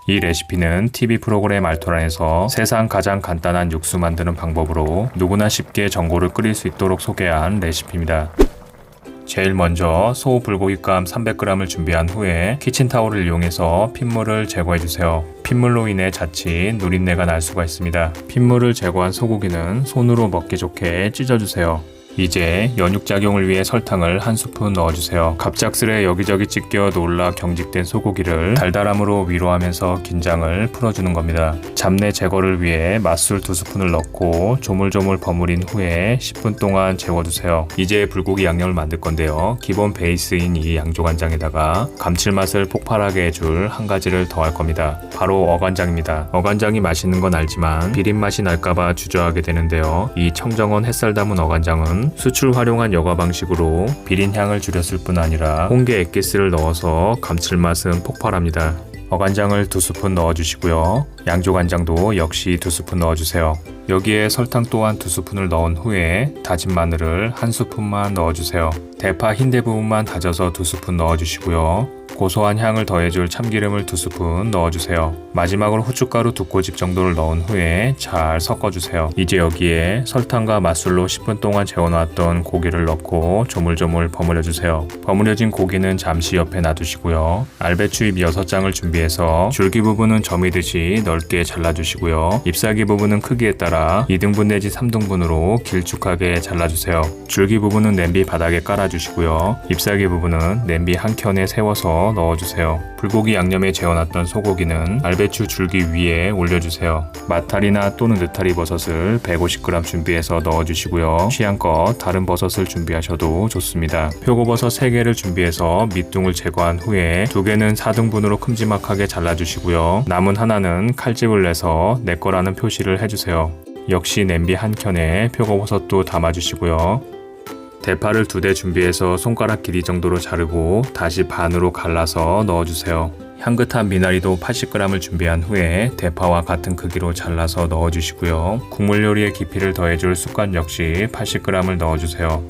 이 레시피는 TV 프로그램 알토란에서 세상 가장 간단한 육수 만드는 방법으로 누구나 쉽게 전골을 끓일 수 있도록 소개한 레시피입니다. 제일 먼저 소 불고기감 300g을 준비한 후에 키친타올을 이용해서 핏물을 제거해주세요. 핏물로 인해 자칫 누린내가 날 수가 있습니다. 핏물을 제거한 소고기는 손으로 먹기 좋게 찢어주세요. 이제 연육작용을 위해 설탕을 한 스푼 넣어주세요. 갑작스레 여기저기 찢겨 놀라 경직된 소고기를 달달함으로 위로하면서 긴장을 풀어주는 겁니다. 잡내 제거를 위해 맛술 2스푼을 넣고 조물조물 버무린 후에 10분 동안 재워두세요. 이제 불고기 양념을 만들 건데요. 기본 베이스인 이 양조간장에다가 감칠맛을 폭발하게 해줄 한 가지를 더할 겁니다. 바로 어간장입니다. 어간장이 맛있는 건 알지만 비린맛이 날까봐 주저하게 되는데요. 이 청정원 햇살 담은 어간장은 수출 활용한 여과 방식으로 비린 향을 줄였을 뿐 아니라 홍게 액기스를 넣어서 감칠맛은 폭발합니다. 어간장을 2스푼 넣어주시고요. 양조간장도 역시 2스푼 넣어주세요. 여기에 설탕 또한 2스푼을 넣은 후에 다진 마늘을 1스푼만 넣어주세요. 대파 흰대 부분만 다져서 2스푼 넣어주시고요. 고소한 향을 더해줄 참기름을 2스푼 넣어주세요. 마지막으로 후춧가루 2꼬집 정도를 넣은 후에 잘 섞어주세요. 이제 여기에 설탕과 맛술로 10분 동안 재워놨던 고기를 넣고 조물조물 버무려주세요. 버무려진 고기는 잠시 옆에 놔두시고요. 알배추 잎 6장을 준비해서 줄기 부분은 점이듯이 넓게 잘라주시고요. 잎사귀 부분은 크기에 따라 2등분 내지 3등분으로 길쭉하게 잘라주세요. 줄기 부분은 냄비 바닥에 깔아주시고요. 잎사귀 부분은 냄비 한 켠에 세워서 넣어주세요. 불고기 양념에 재워놨던 소고기는 알배추 줄기 위에 올려주세요. 마타리나 또는 느타리 버섯을 150g 준비해서 넣어주시고요. 취향껏 다른 버섯을 준비하셔도 좋습니다. 표고버섯 3개를 준비해서 밑둥을 제거한 후에 2개는 4등분으로 큼지막하게 잘라주시고요. 남은 하나는 칼집을 내서 내 거라는 표시를 해주세요. 역시 냄비 한 켠에 표고버섯도 담아주시고요. 대파를 2대 준비해서 손가락 길이 정도로 자르고 다시 반으로 갈라서 넣어주세요. 향긋한 미나리도 80g을 준비한 후에 대파와 같은 크기로 잘라서 넣어주시고요. 국물 요리의 깊이를 더해줄 쑥갓 역시 80g을 넣어주세요.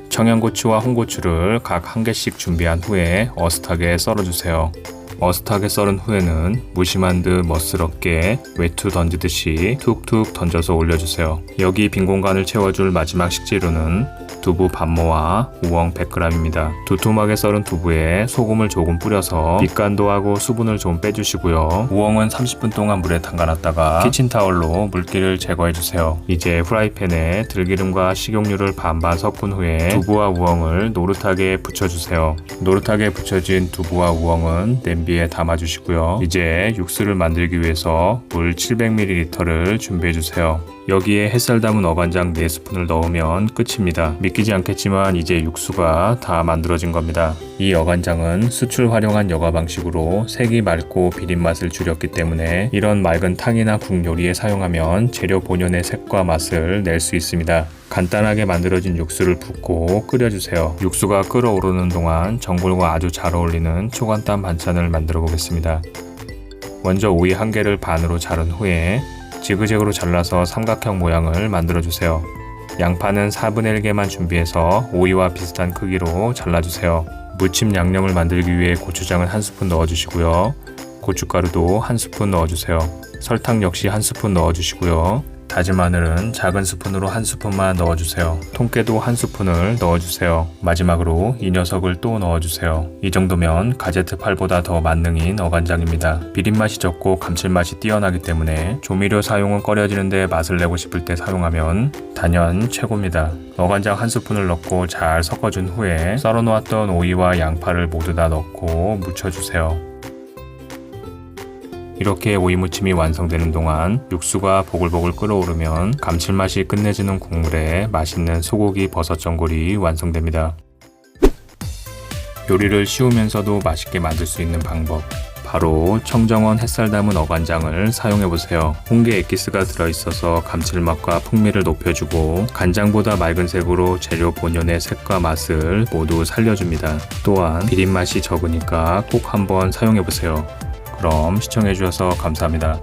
청양고추와 홍고추를 각 1개씩 준비한 후에 어슷하게 썰어주세요. 어슷하게 썰은 후에는 무심한 듯 멋스럽게 외투 던지듯이 툭툭 던져서 올려주세요. 여기 빈 공간을 채워줄 마지막 식재료는 두부 반모와 우엉 100g입니다. 두툼하게 썰은 두부에 소금을 조금 뿌려서 밑간도 하고 수분을 좀 빼주시고요. 우엉은 30분 동안 물에 담가놨다가 키친타올로 물기를 제거해주세요. 이제 후라이팬에 들기름과 식용유를 반반 섞은 후에 두부와 우엉을 노릇하게 붙여주세요. 노릇하게 붙여진 두부와 우엉은 냄비에 담아주시고요. 이제 육수를 만들기 위해서 물 700ml를 준비해주세요. 여기에 햇살 담은 어간장 4스푼을 넣으면 끝입니다. 믿기지 않겠지만 이제 육수가 다 만들어진 겁니다. 이 어간장은 수출 활용한 여과 방식으로 색이 맑고 비린맛을 줄였기 때문에 이런 맑은 탕이나 국 요리에 사용하면 재료 본연의 색과 맛을 낼 수 있습니다. 간단하게 만들어진 육수를 붓고 끓여주세요. 육수가 끓어오르는 동안 전골과 아주 잘 어울리는 초간단 반찬을 만들어 보겠습니다. 먼저 오이 1개를 반으로 자른 후에 지그재그로 잘라서 삼각형 모양을 만들어주세요. 양파는 4분의 1개만 준비해서 오이와 비슷한 크기로 잘라주세요. 무침 양념을 만들기 위해 고추장을 1스푼 넣어주시고요. 고춧가루도 1스푼 넣어주세요. 설탕 역시 1스푼 넣어주시고요. 다진 마늘은 작은 스푼으로 1스푼만 넣어주세요. 통깨도 1스푼을 넣어주세요. 마지막으로 이 녀석을 또 넣어주세요. 이 정도면 가제트8보다 더 만능인 어간장입니다. 비린맛이 적고 감칠맛이 뛰어나기 때문에 조미료 사용은 꺼려지는데 맛을 내고 싶을 때 사용하면 단연 최고입니다. 어간장 1스푼을 넣고 잘 섞어준 후에 썰어놓았던 오이와 양파를 모두 다 넣고 무쳐주세요. 이렇게 오이무침이 완성되는 동안 육수가 보글보글 끓어오르면 감칠맛이 끝내주는 국물에 맛있는 소고기 버섯 전골이 완성됩니다. 요리를 쉬우면서도 맛있게 만들 수 있는 방법, 바로 청정원 햇살 담은 어간장을 사용해보세요. 홍게 액기스가 들어있어서 감칠맛과 풍미를 높여주고 간장보다 맑은 색으로 재료 본연의 색과 맛을 모두 살려줍니다. 또한 비린맛이 적으니까 꼭 한번 사용해보세요. 그럼 시청해주셔서 감사합니다.